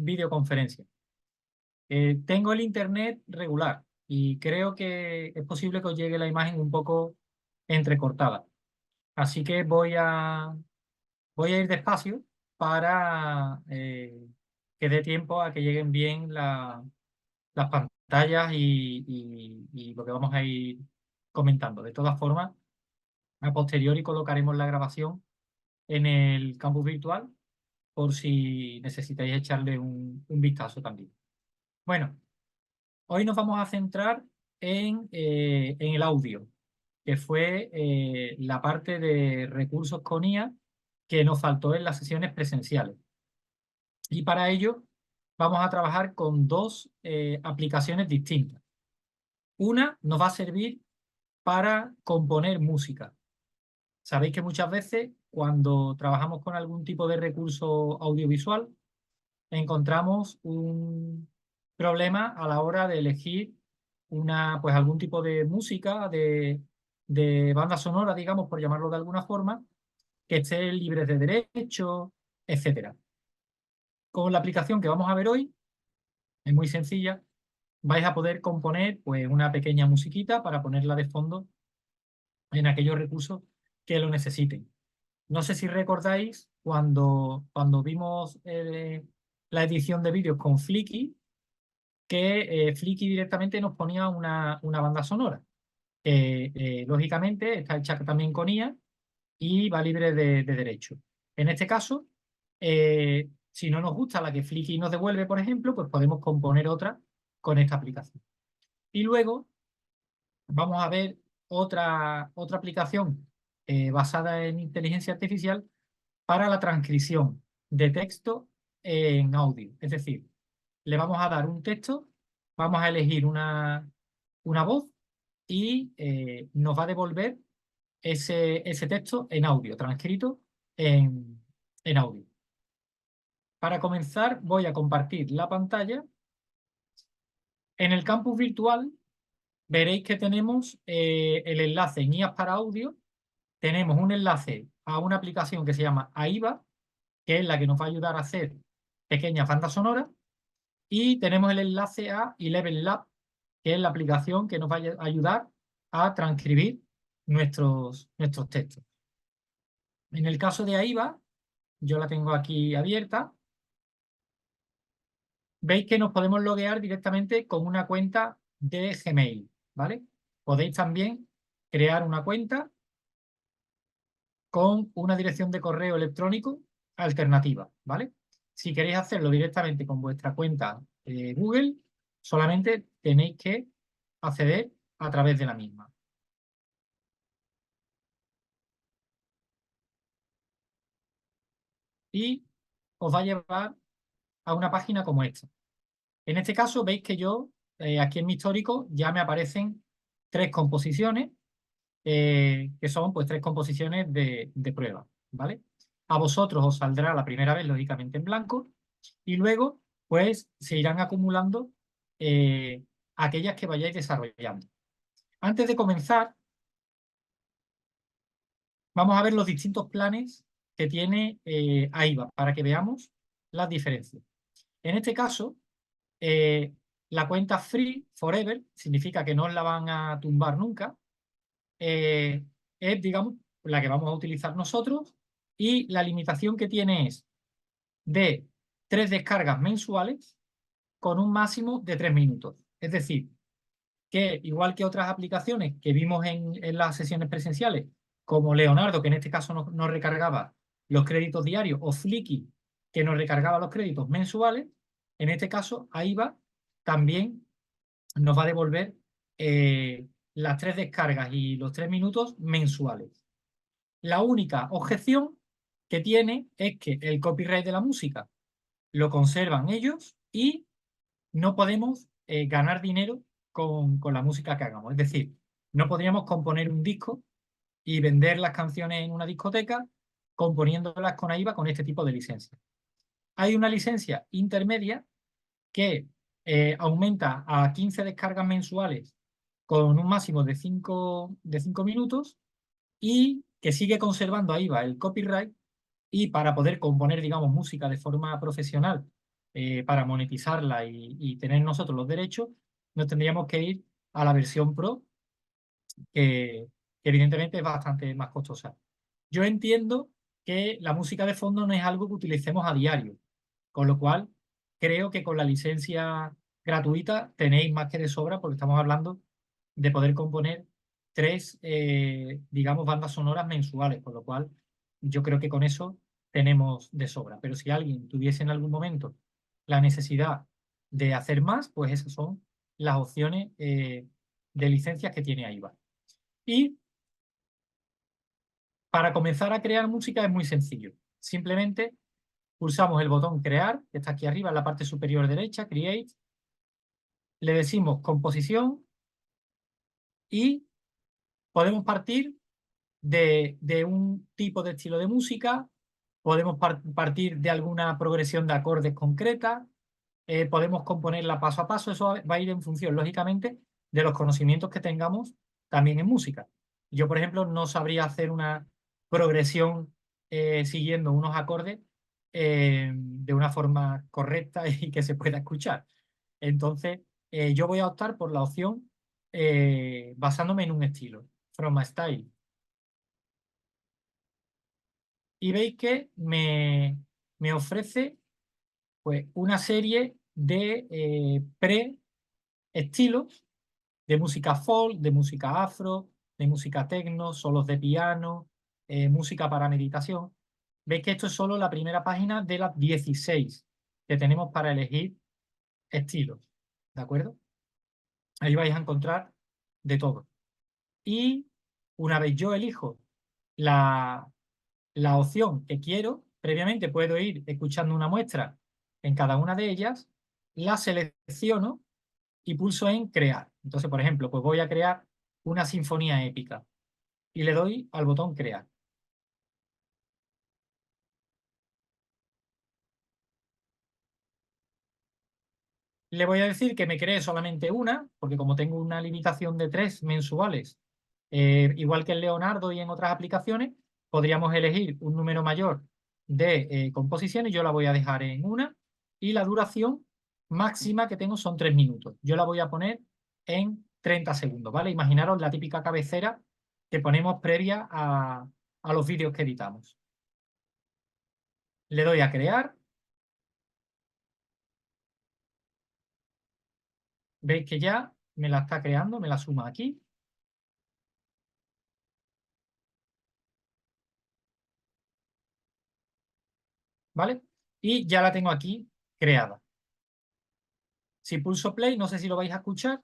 videoconferencia. Tengo el internet regular y creo que es posible que os llegue la imagen un poco entrecortada. Así que voy a ir despacio para que dé tiempo a que lleguen bien las pantallas y lo que vamos a ir comentando. De todas formas, a posteriori colocaremos la grabación en el campus virtual por si necesitáis echarle un vistazo también. Bueno, hoy nos vamos a centrar en el audio, que fue la parte de recursos con IA que nos faltó en las sesiones presenciales. Y para ello vamos a trabajar con dos aplicaciones distintas. Una nos va a servir para componer música. Sabéis que muchas veces cuando trabajamos con algún tipo de recurso audiovisual encontramos un problema a la hora de elegir pues algún tipo de música, de banda sonora, digamos, por llamarlo de alguna forma, que esté libre de derechos, etcétera. Con la aplicación que vamos a ver hoy, es muy sencilla, vais a poder componer pues, una pequeña musiquita para ponerla de fondo en aquellos recursos que lo necesiten. No sé si recordáis cuando vimos la edición de vídeos con Flickr, que Flickr directamente nos ponía una banda sonora, que lógicamente está hecha también con IA y va libre de derecho. En este caso, si no nos gusta la que Flickr nos devuelve, por ejemplo, pues podemos componer otra con esta aplicación. Y luego vamos a ver otra aplicación basada en inteligencia artificial para la transcripción de texto en audio. Es decir, le vamos a dar un texto, vamos a elegir una voz y nos va a devolver ese texto en audio, transcrito en audio. Para comenzar, voy a compartir la pantalla. En el campus virtual veréis que tenemos el enlace en IAS para audio. Tenemos un enlace a una aplicación que se llama AIVA, que es la que nos va a ayudar a hacer pequeñas bandas sonoras. Y tenemos el enlace a Eleven Lab, que es la aplicación que nos va a ayudar a transcribir nuestros textos. En el caso de AIVA, yo la tengo aquí abierta, veis que nos podemos loguear directamente con una cuenta de Gmail, ¿vale? Podéis también crear una cuenta con una dirección de correo electrónico alternativa, ¿vale? Si queréis hacerlo directamente con vuestra cuenta Google, solamente tenéis que acceder a través de la misma. Y os va a llevar a una página como esta. En este caso veis que yo, aquí en mi histórico, ya me aparecen tres composiciones, que son pues tres composiciones de prueba, ¿vale? A vosotros os saldrá la primera vez, lógicamente, en blanco, y luego pues se irán acumulando aquellas que vayáis desarrollando. Antes de comenzar, vamos a ver los distintos planes que tiene AIVA para que veamos las diferencias. En este caso, la cuenta Free Forever significa que no os la van a tumbar nunca. Es, digamos, la que vamos a utilizar nosotros y la limitación que tiene es de 3 descargas mensuales con un máximo de 3 minutos. Es decir, que igual que otras aplicaciones que vimos en las sesiones presenciales, como Leonardo, que en este caso nos recargaba los créditos diarios, o Flickr, que nos recargaba los créditos mensuales, en este caso AIVA también nos va a devolver las 3 descargas y los 3 minutos mensuales. La única objeción que tiene es que el copyright de la música lo conservan ellos y no podemos ganar dinero con la música que hagamos. Es decir, no podríamos componer un disco y vender las canciones en una discoteca componiéndolas con AIVA con este tipo de licencia. Hay una licencia intermedia que aumenta a 15 descargas mensuales con un máximo de 5 minutos y que sigue conservando AIVA el copyright y para poder componer, digamos, música de forma profesional para monetizarla y tener nosotros los derechos, nos tendríamos que ir a la versión Pro, que evidentemente es bastante más costosa. Yo entiendo que la música de fondo no es algo que utilicemos a diario, con lo cual creo que con la licencia gratuita tenéis más que de sobra, porque estamos hablando de poder componer tres, digamos, bandas sonoras mensuales, con lo cual yo creo que con eso tenemos de sobra. Pero si alguien tuviese en algún momento la necesidad de hacer más, pues esas son las opciones de licencias que tiene AIBA. Y para comenzar a crear música es muy sencillo. Simplemente pulsamos el botón crear, que está aquí arriba en la parte superior derecha, create, le decimos composición y podemos partir de un tipo de estilo de música, podemos partir de alguna progresión de acordes concreta, podemos componerla paso a paso, eso va a ir en función, lógicamente, de los conocimientos que tengamos también en música. Yo, por ejemplo, no sabría hacer una progresión siguiendo unos acordes de una forma correcta y que se pueda escuchar. Entonces, yo voy a optar por la opción basándome en un estilo, From a Style. Y veis que me ofrece pues, una serie de pre-estilos de música folk, de música afro, de música techno, solos de piano, música para meditación. Veis que esto es solo la primera página de las 16 que tenemos para elegir estilos, ¿de acuerdo? Ahí vais a encontrar de todo. Y una vez yo elijo la, la opción que quiero, previamente puedo ir escuchando una muestra en cada una de ellas, la selecciono y pulso en crear. Entonces, por ejemplo, pues voy a crear una sinfonía épica y le doy al botón crear. Le voy a decir que me cree solamente una, porque como tengo una limitación de 3 mensuales, igual que en Leonardo y en otras aplicaciones, podríamos elegir un número mayor de composiciones. Yo la voy a dejar en una y la duración máxima que tengo son 3 minutos. Yo la voy a poner en 30 segundos, ¿vale? Imaginaros la típica cabecera que ponemos previa a los vídeos que editamos. Le doy a crear. Veis que ya me la está creando, me la suma aquí. ¿Vale? Y ya la tengo aquí creada. Si pulso play, no sé si lo vais a escuchar.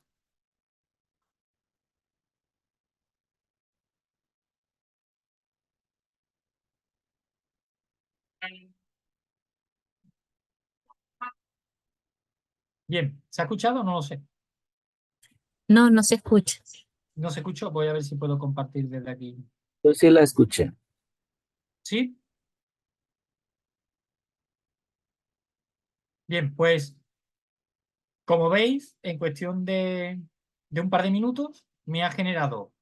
Bien, ¿se ha escuchado? No lo sé. No, no se escucha. No se escuchó, voy a ver si puedo compartir desde aquí. Yo sí la escuché. ¿Sí? Bien, pues como veis, en cuestión de un par de minutos, me ha generado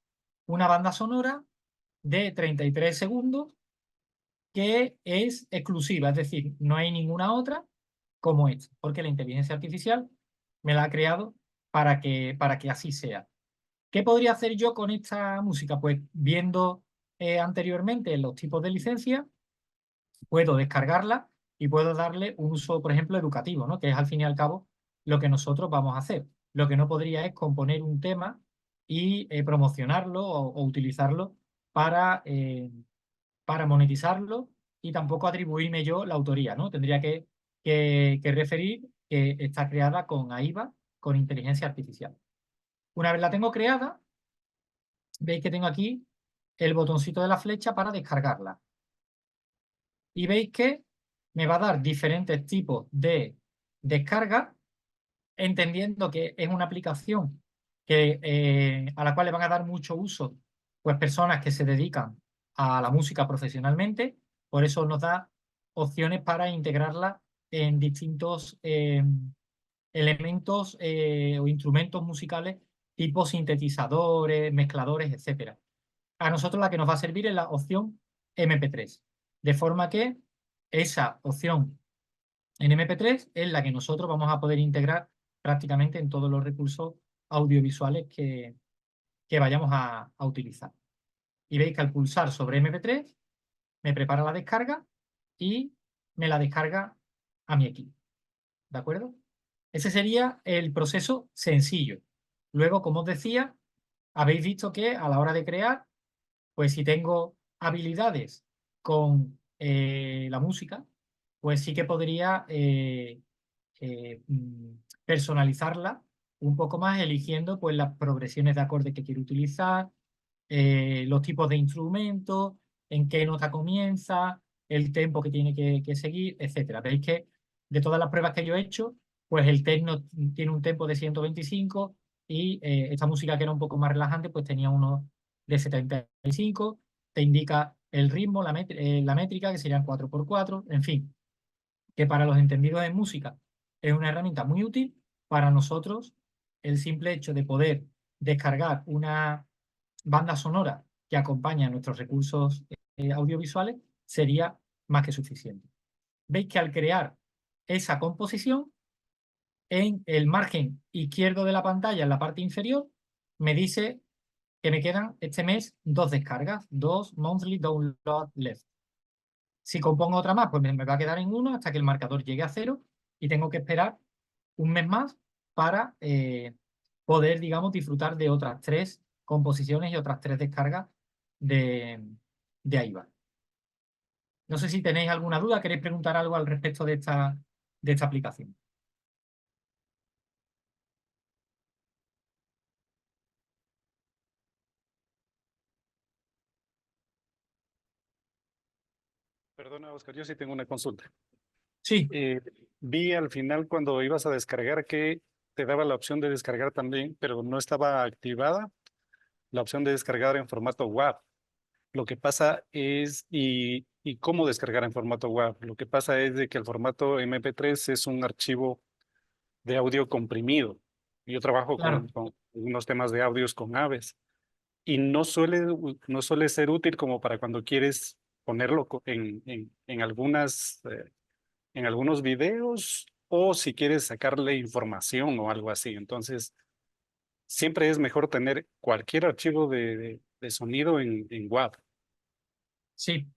una banda sonora de 33 segundos que es exclusiva, es decir, no hay ninguna otra como esta, porque la inteligencia artificial me la ha creado para que así sea. ¿Qué podría hacer yo con esta música? Pues viendo anteriormente los tipos de licencia, puedo descargarla y puedo darle un uso, por ejemplo, educativo, ¿no? Que es al fin y al cabo lo que nosotros vamos a hacer. Lo que no podría es componer un tema y promocionarlo o utilizarlo para, para monetizarlo y tampoco atribuirme yo la autoría, ¿no? Tendría que referir que está creada con AIVA, con inteligencia artificial. Una vez la tengo creada, veis que tengo aquí el botoncito de la flecha para descargarla. Y veis que me va a dar diferentes tipos de descarga, entendiendo que es una aplicación a la cual le van a dar mucho uso pues personas que se dedican a la música profesionalmente. Por eso nos da opciones para integrarla en distintos elementos o instrumentos musicales tipo sintetizadores, mezcladores, etcétera. A nosotros la que nos va a servir es la opción MP3. De forma que esa opción en MP3 es la que nosotros vamos a poder integrar prácticamente en todos los recursos audiovisuales que vayamos a utilizar. Y veis que al pulsar sobre MP3 me prepara la descarga y me la descarga a mi equipo. ¿De acuerdo? Ese sería el proceso sencillo. Luego, como os decía, habéis visto que a la hora de crear, pues si tengo habilidades con la música, pues sí que podría personalizarla un poco más eligiendo pues las progresiones de acordes que quiero utilizar, los tipos de instrumentos, en qué nota comienza, el tempo que tiene que seguir, etcétera. Veis que de todas las pruebas que yo he hecho, pues el techno tiene un tempo de 125 y esta música que era un poco más relajante, pues tenía uno de 75, te indica el ritmo, la métrica, que serían 4x4, en fin, que para los entendidos en música es una herramienta muy útil. Para nosotros, el simple hecho de poder descargar una banda sonora que acompaña a nuestros recursos audiovisuales sería más que suficiente. Veis que al crear esa composición, en el margen izquierdo de la pantalla, en la parte inferior, me dice que me quedan este mes 2 descargas, 2 monthly download left. Si compongo otra más, pues me va a quedar en 1 hasta que el marcador llegue a 0 y tengo que esperar un mes más para poder, digamos, disfrutar de otras 3 composiciones y otras 3 descargas de, de AIBA. No sé si tenéis alguna duda, queréis preguntar algo al respecto de esta aplicación. Perdona, Oscar, yo sí tengo una consulta. Sí, Eh, Vi al final cuando ibas a descargar que te daba la opción de descargar también, pero no estaba activada la opción de descargar en formato WAV. Lo que pasa es, y cómo descargar en formato WAV. Lo que pasa es de que el formato MP3 es un archivo de audio comprimido. Yo trabajo claro. con unos temas de audios con Aves y no suele ser útil como para cuando quieres ponerlo en en algunos videos o si quieres sacarle información o algo así. Entonces, siempre es mejor tener cualquier archivo de sonido en WAV. Sí.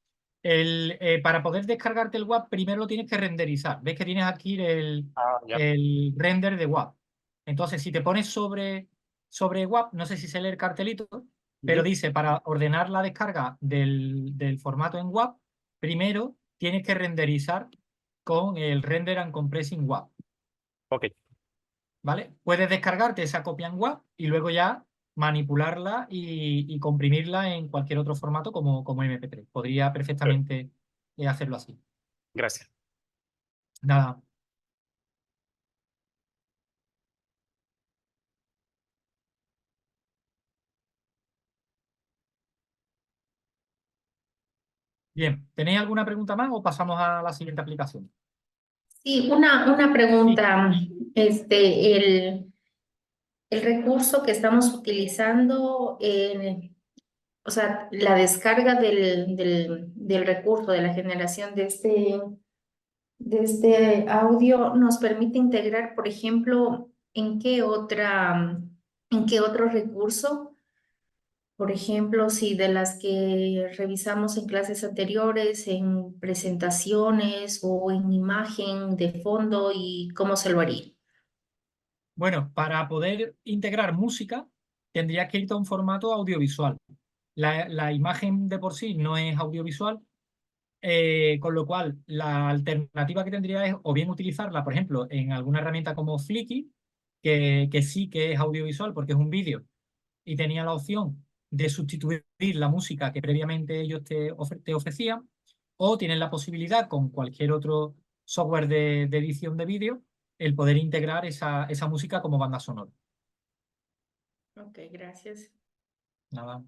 Para poder descargarte el WAV, primero lo tienes que renderizar. ¿Ves que tienes aquí Ah, ya. el render de WAV? Entonces, si te pones sobre WAV, no sé si se lee el cartelito, pero Ujú. dice, para ordenar la descarga del formato en WAV, primero tienes que renderizar con el Render and Compressing WAV. Ok, ¿Vale? Puedes descargarte esa copia en WAV y luego ya manipularla y comprimirla en cualquier otro formato como MP3. Podría perfectamente hacerlo así. gracias. Nada. Bien, ¿tenéis alguna pregunta más o pasamos a la siguiente aplicación? Sí, una Sí, pregunta. El recurso que estamos utilizando, o sea, la descarga del recurso, de la generación de este audio, nos permite integrar, por ejemplo, en qué otro recurso? Por ejemplo, si de las que revisamos en clases anteriores, en presentaciones o en imagen de fondo y cómo se lo haría. bueno, para poder integrar música tendrías que irte a un formato audiovisual. La imagen de por sí no es audiovisual, con lo cual la alternativa que tendría es o bien utilizarla, por ejemplo, en alguna herramienta como Flickr, que sí que es audiovisual porque es un vídeo y tenía la opción de sustituir la música que previamente ellos te ofrecían, o tienes la posibilidad con cualquier otro software de edición de vídeo el poder integrar esa música como banda sonora. Ok, gracias. Nada.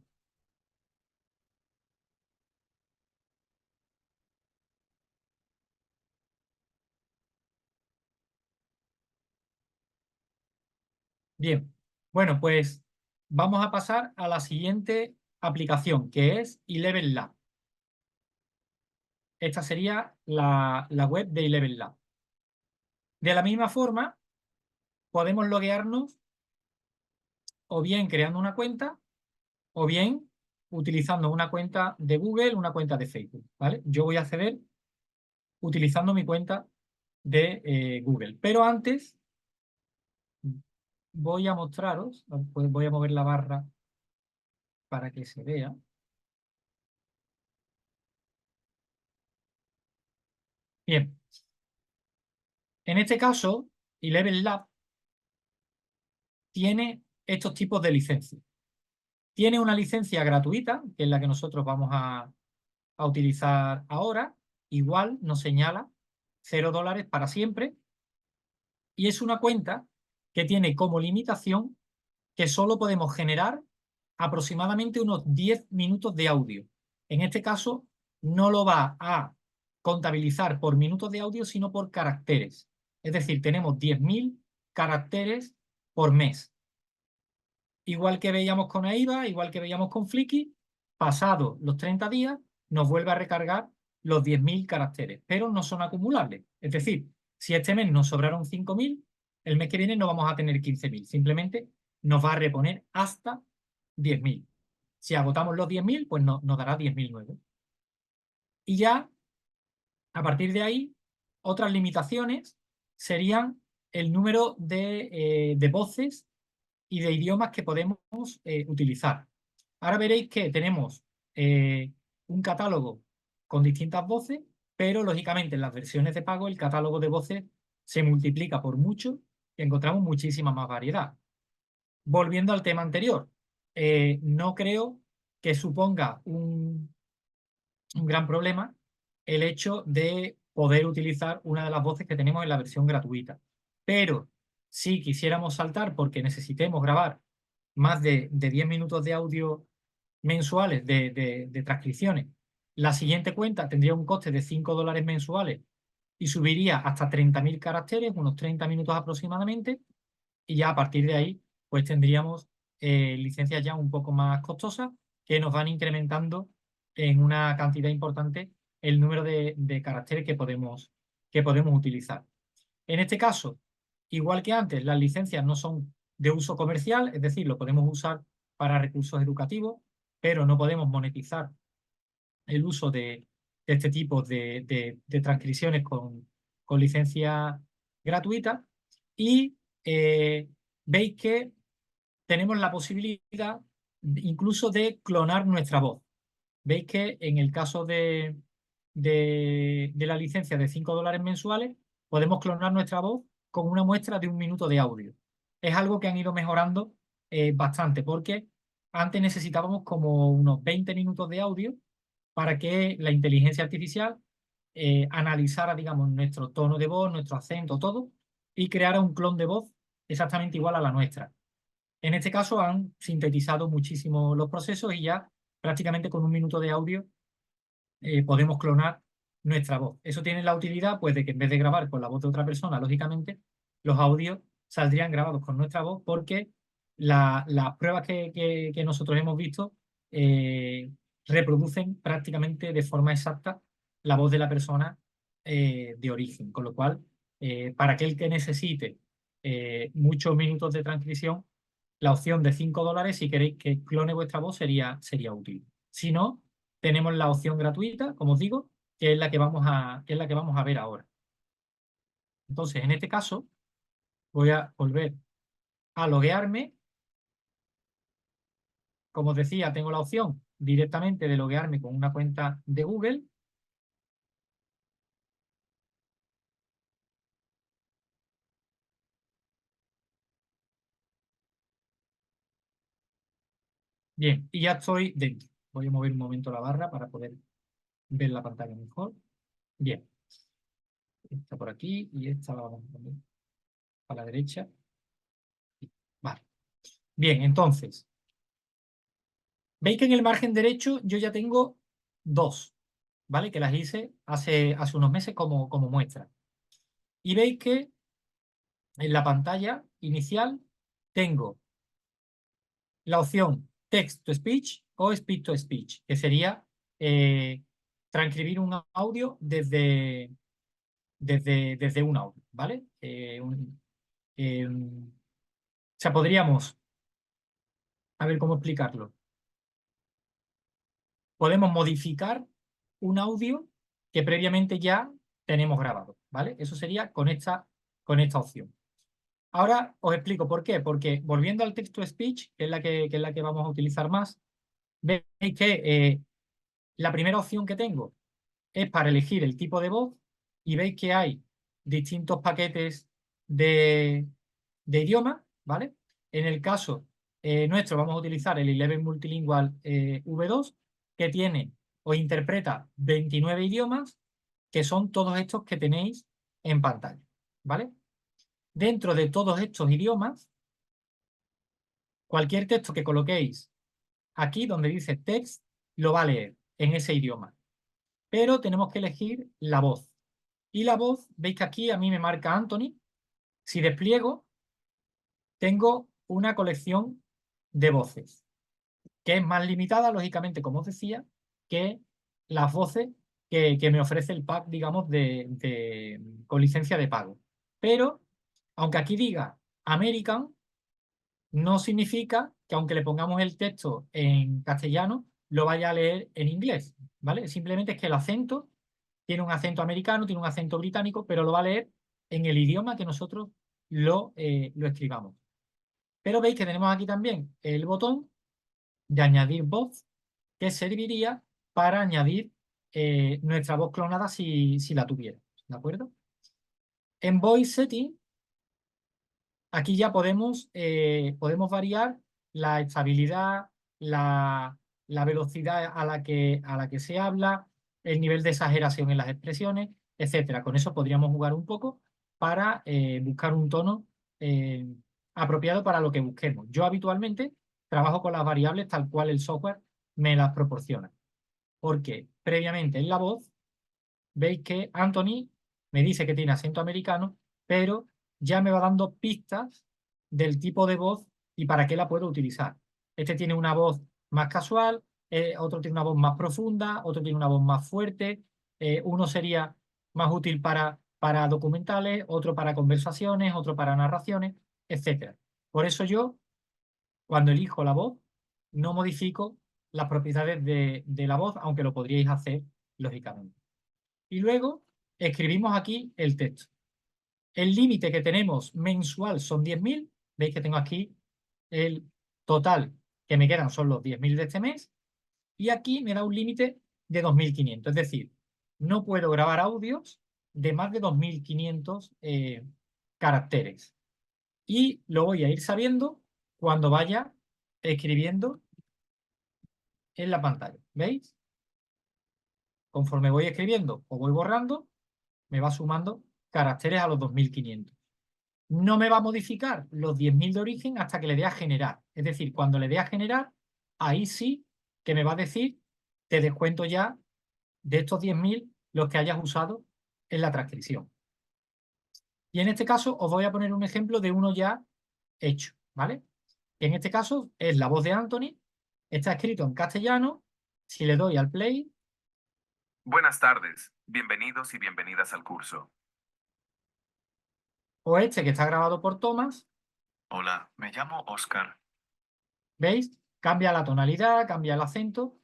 Bien, bueno, pues vamos a pasar a la siguiente aplicación, que es Eleven Lab. Esta sería la web de Eleven Lab. De la misma forma, podemos loguearnos o bien creando una cuenta o bien utilizando una cuenta de Google, una cuenta de Facebook, ¿vale? Yo voy a acceder utilizando mi cuenta de Google. Pero antes voy a mostraros, pues voy a mover la barra para que se vea. Bien. En este caso, Eleven Lab tiene estos tipos de licencias. Tiene una licencia gratuita, que es la que nosotros vamos a utilizar ahora. Igual nos señala $0 para siempre. Y es una cuenta que tiene como limitación que solo podemos generar aproximadamente unos 10 minutos de audio. En este caso, no lo va a contabilizar por minutos de audio, sino por caracteres. Es decir, tenemos 10.000 caracteres por mes. Igual que veíamos con AIBA, igual que veíamos con Flickr, pasados los 30 días, nos vuelve a recargar los 10.000 caracteres, pero no son acumulables. Es decir, si este mes nos sobraron 5.000, el mes que viene no vamos a tener 15.000. Simplemente nos va a reponer hasta 10.000. Si agotamos los 10.000, pues nos dará 10.000 nuevos. Y ya, a partir de ahí, otras limitaciones serían el número de voces y de idiomas que podemos utilizar. Ahora veréis que tenemos un catálogo con distintas voces, pero lógicamente en las versiones de pago el catálogo de voces se multiplica por mucho y encontramos muchísima más variedad. Volviendo al tema anterior, no creo que suponga un gran problema el hecho de poder utilizar una de las voces que tenemos en la versión gratuita. Pero si quisiéramos saltar porque necesitemos grabar más de 10 minutos de audio mensuales de transcripciones, la siguiente cuenta tendría un coste de $5 mensuales y subiría hasta 30.000 caracteres, unos 30 minutos aproximadamente, y ya a partir de ahí pues tendríamos licencias ya un poco más costosas que nos van incrementando en una cantidad importante el número de caracteres que podemos utilizar. En este caso, igual que antes, las licencias no son de uso comercial, es decir, lo podemos usar para recursos educativos, pero no podemos monetizar el uso de este tipo de transcripciones con licencia gratuita. Y veis que tenemos la posibilidad incluso de clonar nuestra voz. Veis que en el caso de la licencia de $5 mensuales, podemos clonar nuestra voz con una muestra de 1 minuto de audio. Es algo que han ido mejorando bastante, porque antes necesitábamos como unos 20 minutos de audio para que la inteligencia artificial analizara, digamos, nuestro tono de voz, nuestro acento, todo, y creara un clon de voz exactamente igual a la nuestra. En este caso han sintetizado muchísimo los procesos y ya prácticamente con 1 minuto de audio podemos clonar nuestra voz. Eso tiene la utilidad pues, de que en vez de grabar con la voz de otra persona, lógicamente, los audios saldrían grabados con nuestra voz porque las pruebas que nosotros hemos visto reproducen prácticamente de forma exacta la voz de la persona de origen. Con lo cual, para aquel que necesite muchos minutos de transcripción, la opción de $5, si queréis que clone vuestra voz, sería útil. Si no, tenemos la opción gratuita, como os digo, que es la que vamos a ver ahora. Entonces, en este caso, voy a volver a loguearme. Como os decía, tengo la opción directamente de loguearme con una cuenta de Google. Bien, y ya estoy dentro. Voy a mover un momento la barra para poder ver la pantalla mejor. Bien. Esta por aquí y esta la vamos a poner a la derecha. Vale. Bien, entonces, veis que en el margen derecho yo ya tengo 2, ¿vale? Que las hice hace unos meses como muestra. Y veis que en la pantalla inicial tengo la opción Text to Speech o Speech to Speech, que sería transcribir un audio desde desde un audio, ¿vale? O sea, podríamos, a ver cómo explicarlo. Podemos modificar un audio que previamente ya tenemos grabado, ¿vale? Eso sería con esta opción. Ahora os explico por qué. Porque volviendo al text-to-speech, que es la que vamos a utilizar más, veis que la primera opción que tengo es para elegir el tipo de voz y veis que hay distintos paquetes de idioma, ¿vale? En el caso nuestro vamos a utilizar el 11 Multilingual V2, que tiene o interpreta 29 idiomas, que son todos estos que tenéis en pantalla, ¿vale? Dentro de todos estos idiomas, cualquier texto que coloquéis aquí donde dice text, lo va a leer en ese idioma. Pero tenemos que elegir la voz. Y la voz, veis que aquí a mí me marca Anthony. Si despliego, tengo una colección de voces, que es más limitada, lógicamente, como os decía, que las voces que me ofrece el pack, digamos, con licencia de pago. Pero, aunque aquí diga American, no significa que aunque le pongamos el texto en castellano, lo vaya a leer en inglés, ¿vale? Simplemente es que el acento tiene un acento americano, tiene un acento británico, pero lo va a leer en el idioma que nosotros lo escribamos. Pero veis que tenemos aquí también el botón de añadir voz, que serviría para añadir nuestra voz clonada si la tuviera, ¿de acuerdo? En Voice Setting, aquí ya podemos variar la estabilidad, la velocidad a la que se habla, el nivel de exageración en las expresiones, etcétera. Con eso podríamos jugar un poco para buscar un tono apropiado para lo que busquemos. Yo habitualmente trabajo con las variables tal cual el software me las proporciona. Porque previamente en la voz veis que Anthony me dice que tiene acento americano, pero ya me va dando pistas del tipo de voz y para qué la puedo utilizar. Este tiene una voz más casual, otro tiene una voz más profunda, otro tiene una voz más fuerte, uno sería más útil para documentales, otro para conversaciones, otro para narraciones, etc. Por eso yo, cuando elijo la voz, no modifico las propiedades de la voz, aunque lo podríais hacer lógicamente. Y luego escribimos aquí el texto. El límite que tenemos mensual son 10.000. Veis que tengo aquí el total que me quedan son los 10.000 de este mes. Y aquí me da un límite de 2.500. Es decir, no puedo grabar audios de más de 2.500 caracteres. Y lo voy a ir sabiendo cuando vaya escribiendo en la pantalla. ¿Veis? Conforme voy escribiendo o voy borrando, me va sumando caracteres a los 2.500. No me va a modificar los 10.000 de origen hasta que le dé a generar. Es decir, cuando le dé a generar, ahí sí que me va a decir, te descuento ya de estos 10.000 los que hayas usado en la transcripción. Y en este caso os voy a poner un ejemplo de uno ya hecho, ¿vale? En este caso es la voz de Anthony, está escrito en castellano. Si le doy al play, Buenas tardes, bienvenidos y bienvenidas al curso. o este que está grabado por Thomas, Hola, me llamo Oscar. ¿veis? Cambia la tonalidad, cambia el acento,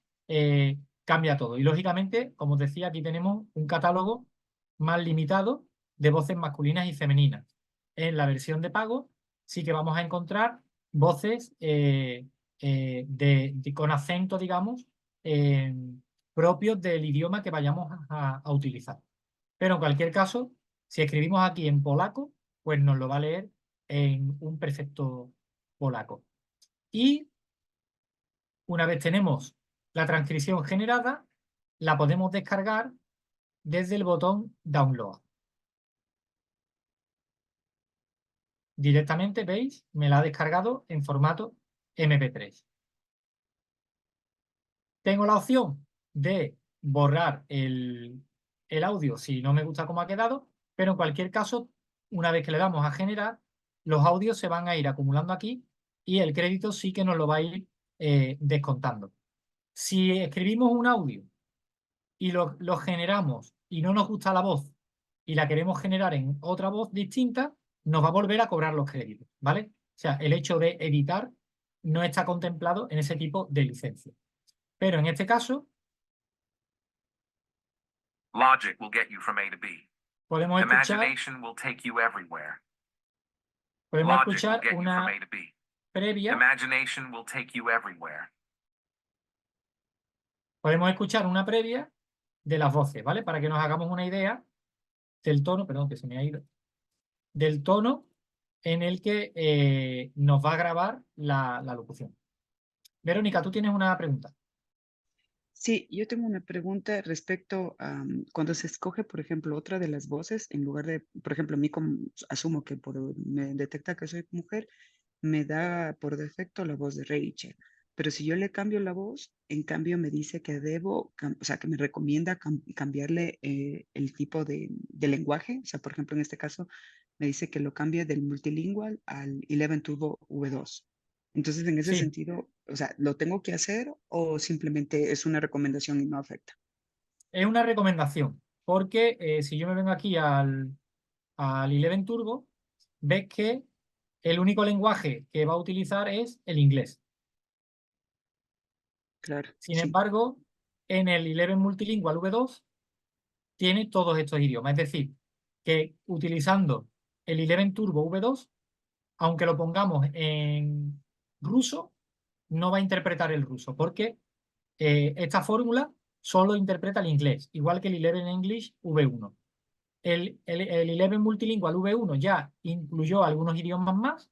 cambia todo. Y lógicamente, como os decía, aquí tenemos un catálogo más limitado de voces masculinas y femeninas. En la versión de pago sí que vamos a encontrar voces con acento, digamos, propios del idioma que vayamos a utilizar. Pero en cualquier caso, si escribimos aquí en polaco, pues nos lo va a leer en un perfecto polaco. Y una vez tenemos la transcripción generada, la podemos descargar desde el botón Download. Directamente, ¿veis? Me la ha descargado en formato MP3. Tengo la opción de borrar el audio si no me gusta cómo ha quedado, pero en cualquier caso, una vez que le damos a generar, los audios se van a ir acumulando aquí y el crédito sí que nos lo va a ir descontando. Si escribimos un audio y lo generamos y no nos gusta la voz y la queremos generar en otra voz distinta, nos va a volver a cobrar los créditos, ¿vale? O sea, el hecho de editar no está contemplado en ese tipo de licencia. Pero en este caso, Logic will get you from A to B. podemos escuchar, Imagination will take you everywhere. podemos Logic will escuchar get you from una A to B. previa, Imagination will take you everywhere. podemos escuchar una previa de las voces, ¿vale? Para que nos hagamos una idea del tono, perdón, que se me ha ido, del tono en el que nos va a grabar la locución. Verónica, tú tienes una pregunta. Sí, yo tengo una pregunta respecto a cuando se escoge, por ejemplo, otra de las voces, en lugar de, por ejemplo, a mí asumo que me detecta que soy mujer, me da por defecto la voz de Rachel. Pero si yo le cambio la voz, en cambio me dice que debo, o sea, que me recomienda cambiarle el tipo de lenguaje. O sea, por ejemplo, en este caso me dice que lo cambie del multilingual al 11 Turbo V2. Entonces, en ese Sí, sentido, o sea, ¿lo tengo que hacer o simplemente es una recomendación y no afecta? es una recomendación, porque si yo me vengo aquí al 11 Turbo, ves que el único lenguaje que va a utilizar es el inglés. Claro, Sin sí. embargo, en el 11 Multilingual V2 tiene todos estos idiomas. Es decir, que utilizando el 11 Turbo V2, aunque lo pongamos en ruso, no va a interpretar el ruso, porque esta fórmula solo interpreta el inglés, igual que el 11 English V1. El 11 Multilingual V1 ya incluyó algunos idiomas más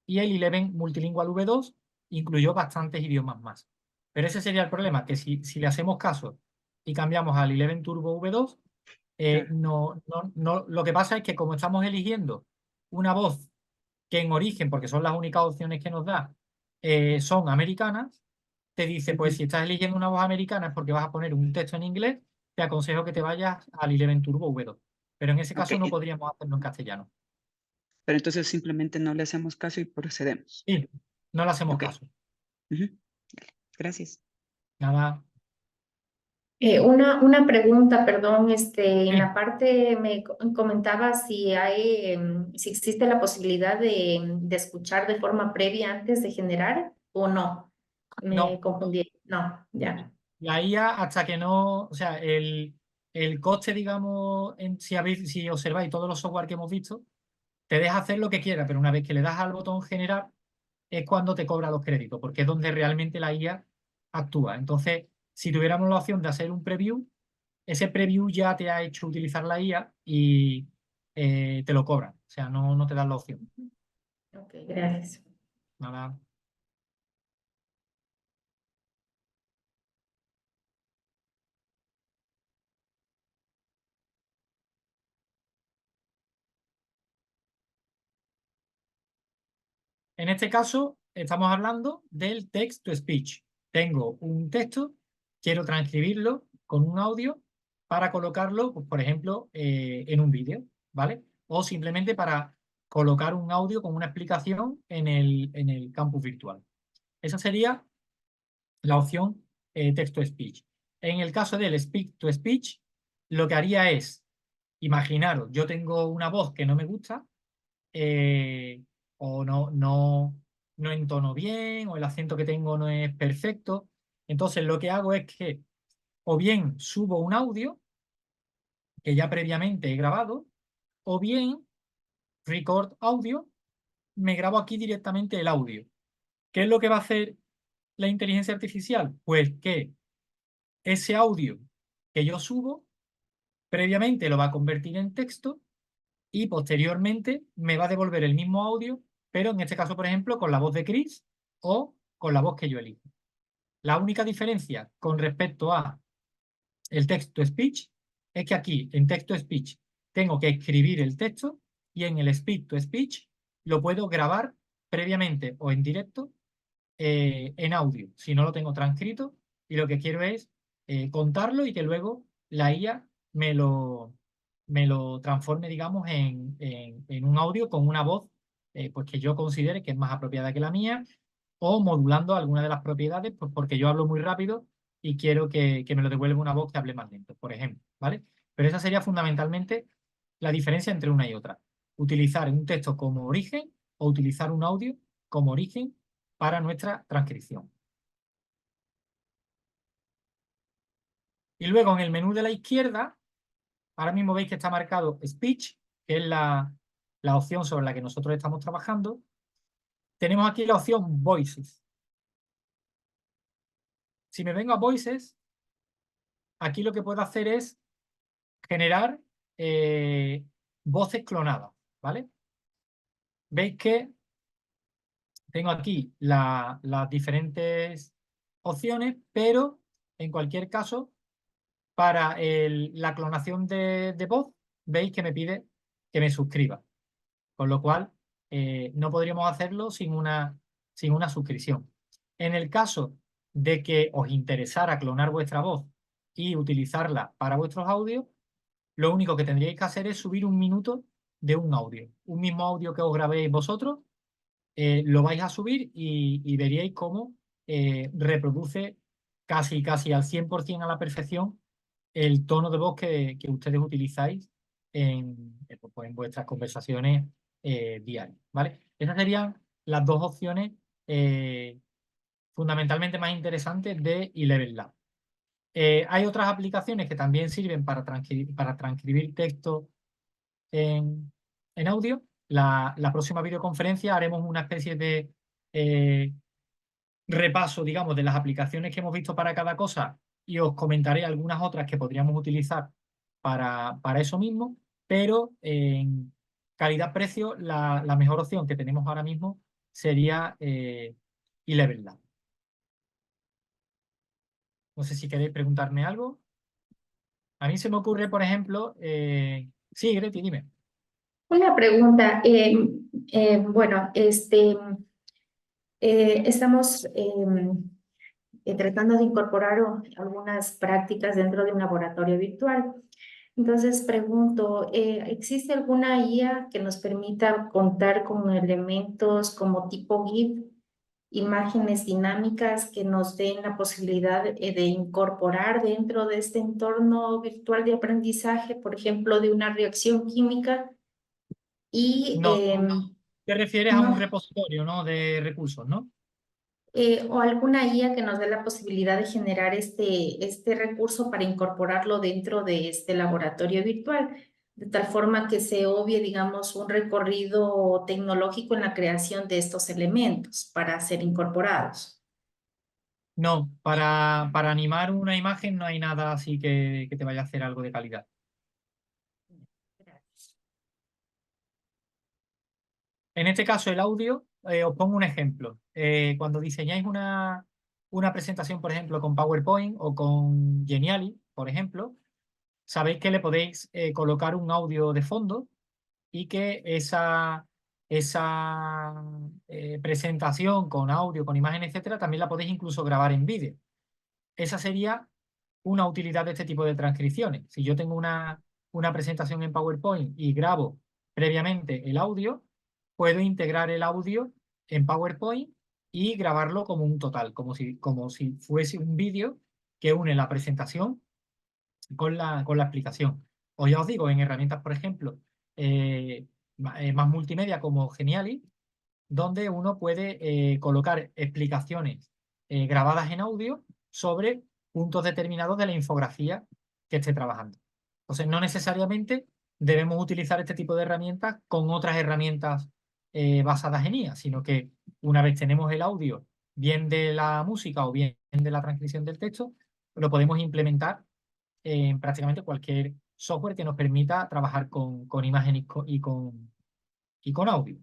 y el 11 Multilingual V2 incluyó bastantes idiomas más. Pero ese sería el problema, que si le hacemos caso y cambiamos al 11 Turbo V2, Claro. lo que pasa es que como estamos eligiendo una voz que en origen, porque son las únicas opciones que nos da, son americanas, te dice, pues Ujú. si estás eligiendo una voz americana es porque vas a poner un texto en inglés, te aconsejo que te vayas al 11 Turbo V2. Pero en ese Ok, caso no podríamos hacerlo en castellano. pero entonces simplemente no le hacemos caso y procedemos. Sí, no le hacemos Ok. caso. Ujú. Gracias. Nada. Una pregunta, perdón, en Sí, la parte me comentaba si hay, si existe la posibilidad de escuchar de forma previa antes de generar o no. Me no. confundí. No, ya. La IA, hasta que no, o sea, el coste, digamos, si observáis todos los software que hemos visto, te deja hacer lo que quieras, pero una vez que le das al botón generar, es cuando te cobra los créditos, porque es donde realmente la IA actúa. Entonces, si tuviéramos la opción de hacer un preview, ese preview ya te ha hecho utilizar la IA y te lo cobran. O sea, no te dan la opción. Ok, gracias. Nada. En este caso, estamos hablando del text to speech. Tengo un texto, quiero transcribirlo con un audio para colocarlo, pues, por ejemplo, en un vídeo, ¿vale? O simplemente para colocar un audio con una explicación en el campus virtual. Esa sería la opción text to speech. En el caso del speak to speech, lo que haría es, imaginaros, yo tengo una voz que no me gusta, eh, o no entono bien, o el acento que tengo no es perfecto. Entonces lo que hago es que o bien subo un audio que ya previamente he grabado, o bien record audio, me grabo aquí directamente el audio. ¿Qué es lo que va a hacer la inteligencia artificial? Pues que ese audio que yo subo, previamente lo va a convertir en texto y posteriormente me va a devolver el mismo audio, pero en este caso, por ejemplo, con la voz de Chris o con la voz que yo elijo. La única diferencia con respecto a el text-to-speech es que aquí en text-to-speech tengo que escribir el texto y en el speech-to-speech lo puedo grabar previamente o en directo en audio, si no lo tengo transcrito y lo que quiero es contarlo y que luego la IA me lo transforme, digamos, en un audio con una voz pues que yo considere que es más apropiada que la mía o modulando alguna de las propiedades pues porque yo hablo muy rápido y quiero que me lo devuelva una voz que hable más lento, por ejemplo, ¿vale? Pero esa sería fundamentalmente la diferencia entre una y otra. Utilizar un texto como origen o utilizar un audio como origen para nuestra transcripción. Y luego en el menú de la izquierda, ahora mismo veis que está marcado Speech, que es la opción sobre la que nosotros estamos trabajando. Tenemos aquí la opción Voices. Si me vengo a Voices, aquí lo que puedo hacer es generar voces clonadas, ¿vale? Veis que tengo aquí las diferentes opciones, pero en cualquier caso, para la clonación de voz, veis que me pide que me suscriba. Con lo cual, no podríamos hacerlo sin una suscripción. En el caso de que os interesara clonar vuestra voz y utilizarla para vuestros audios, lo único que tendríais que hacer es subir 1 minuto de un audio. Un mismo audio que os grabéis vosotros, lo vais a subir y veríais cómo reproduce casi al 100% a la perfección el tono de voz que ustedes utilizáis pues, en vuestras conversaciones diarias, ¿vale? Esas serían las dos opciones fundamentalmente más interesantes de Eleven Lab. Hay otras aplicaciones que también sirven para transcribir texto en audio. La próxima videoconferencia haremos una especie de repaso, digamos, de las aplicaciones que hemos visto para cada cosa y os comentaré algunas otras que podríamos utilizar para eso mismo, pero en calidad-precio la mejor opción que tenemos ahora mismo sería Eleven Lab. No sé si queréis preguntarme algo. A mí se me ocurre, por ejemplo... Sí, Greti, dime. Una pregunta. Bueno, estamos tratando de incorporar algunas prácticas dentro de un laboratorio virtual. Entonces pregunto, ¿existe alguna IA que nos permita contar con elementos como tipo GIF, imágenes dinámicas que nos den la posibilidad de incorporar dentro de este entorno virtual de aprendizaje, por ejemplo, de una reacción química? Y No, te refieres a un no, repositorio, ¿no? De recursos, ¿no? o alguna IA que nos dé la posibilidad de generar este recurso para incorporarlo dentro de este laboratorio virtual, de tal forma que se obvie, digamos, un recorrido tecnológico en la creación de estos elementos para ser incorporados. No, para animar una imagen no hay nada así que te vaya a hacer algo de calidad. En este caso, el audio, os pongo un ejemplo. Cuando diseñáis una presentación, por ejemplo, con PowerPoint o con Geniali, por ejemplo, sabéis que le podéis colocar un audio de fondo y que esa presentación con audio, con imagen, etcétera, también la podéis incluso grabar en vídeo. Esa sería una utilidad de este tipo de transcripciones. Si yo tengo una presentación en PowerPoint y grabo previamente el audio, puedo integrar el audio en PowerPoint y grabarlo como un total, como si fuese un vídeo que une la presentación con la explicación. O ya os digo, en herramientas, por ejemplo, más multimedia como Geniali, donde uno puede colocar explicaciones grabadas en audio sobre puntos determinados de la infografía que esté trabajando. Entonces, no necesariamente debemos utilizar este tipo de herramientas con otras herramientas basadas en IA, sino que una vez tenemos el audio, bien de la música o bien de la transcripción del texto, lo podemos implementar en prácticamente cualquier software que nos permita trabajar con imagen y con audio.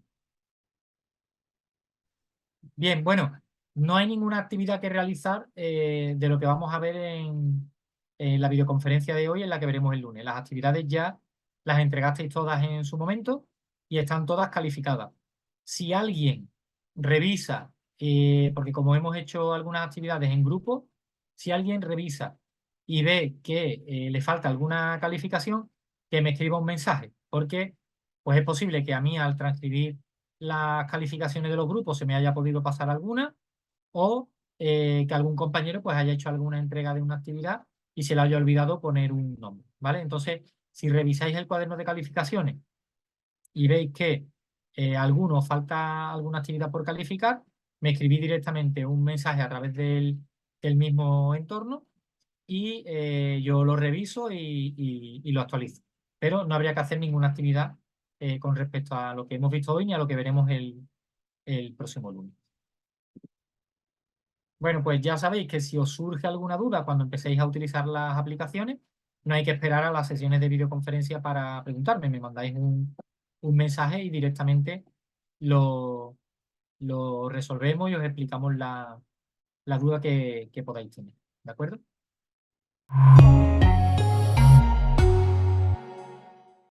Bien, bueno, no hay ninguna actividad que realizar de lo que vamos a ver en la videoconferencia de hoy, en la que veremos el lunes. Las actividades ya las entregasteis todas en su momento y están todas calificadas. Si alguien revisa, porque como hemos hecho algunas actividades en grupo, si alguien revisa y ve que le falta alguna calificación, que me escriba un mensaje, porque pues es posible que a mí al transcribir las calificaciones de los grupos se me haya podido pasar alguna o que algún compañero pues haya hecho alguna entrega de una actividad y se le haya olvidado poner un nombre, ¿vale? Entonces, Si revisáis el cuaderno de calificaciones y veis que alguno falta alguna actividad por calificar, me escribí directamente un mensaje a través del mismo entorno y yo lo reviso y lo actualizo. Pero no habría que hacer ninguna actividad con respecto a lo que hemos visto hoy ni a lo que veremos el próximo lunes. Bueno, pues ya sabéis que si os surge alguna duda cuando empecéis a utilizar las aplicaciones, no hay que esperar a las sesiones de videoconferencia para preguntarme. Me mandáis un mensaje y directamente lo resolvemos y os explicamos la duda que podáis tener. ¿De acuerdo?